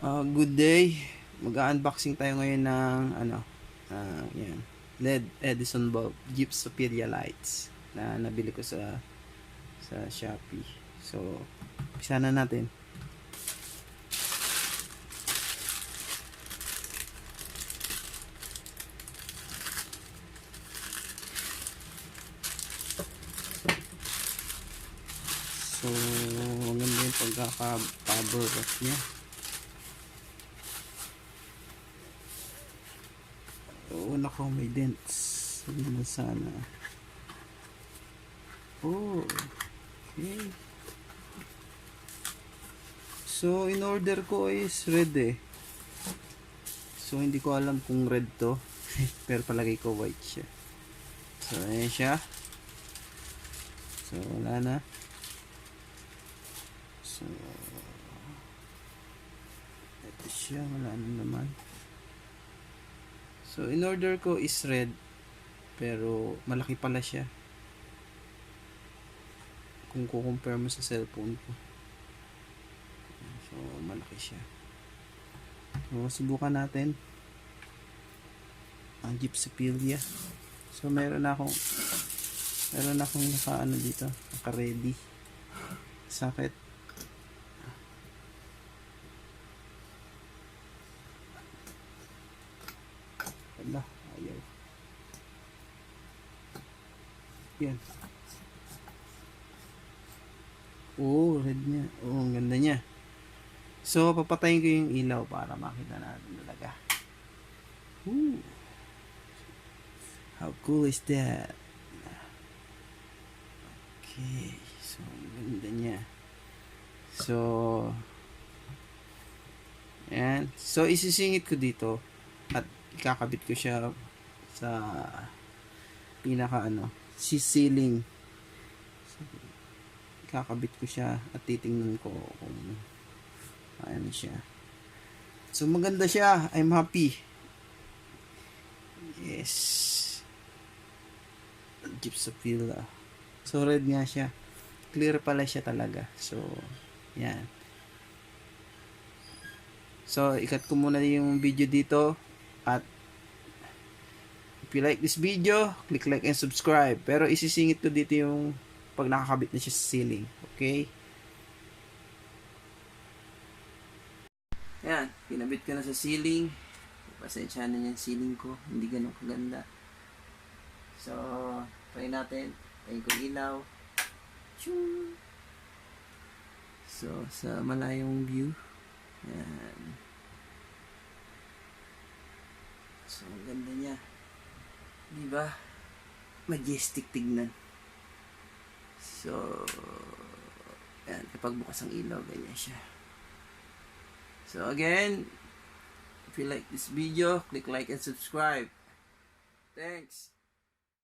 Good day. Mag-unboxing tayo ngayon ng yan. LED Edison bulb, Gypsophilia lights na nabili ko sa Shopee. So, umpisa na natin. So, maganda yung pagkaka-cover wrap niya. Una ko may dents. Sabi na sana. Oh, okay. So, in order ko is red eh. So, hindi ko alam kung red to. Pero palagay ko white siya. So, ayan siya. So, wala na. So, ito siya. Wala na naman. So, in order ko is red. Pero, malaki pala siya. Kung kukumpare mo sa cellphone ko. So, malaki siya. So, subukan natin. Ang Gypsophilia. So, meron akong naka-ano dito. Naka-ready. Sakit. Wala. Ayaw. Yan. Oh, red niya. Oh, ang ganda niya. So, papatayin ko yung ilaw para makita natin talaga. Ooh. How cool is that? Okay. So, ang ganda niya. So, ayan. So, isisingit ko dito at ikakabit ko siya sa pinaka ceiling. So, ikakabit ko siya at titingnan ko kung ano siya. So, maganda siya. I'm happy. Yes. Gypsophilia. So, red nga siya. Clear pala siya talaga. So, yan. So, ikat ko muna yung video dito. At, if you like this video, click like and subscribe. Pero, isisingit ko dito yung pag nakakabit na siya sa ceiling. Okay? Yan. Pinabit ko na sa ceiling. Pasensya na yung ceiling ko. Hindi ganun kaganda. So, try natin. Tayin ko ilaw. Choo! So, sa malayong view. Yan. So, ang ganda niya. Diba? Majestic tignan. So, yan. Kapag bukas ang ilaw, ganyan siya. So, again, if you like this video, click like and subscribe. Thanks.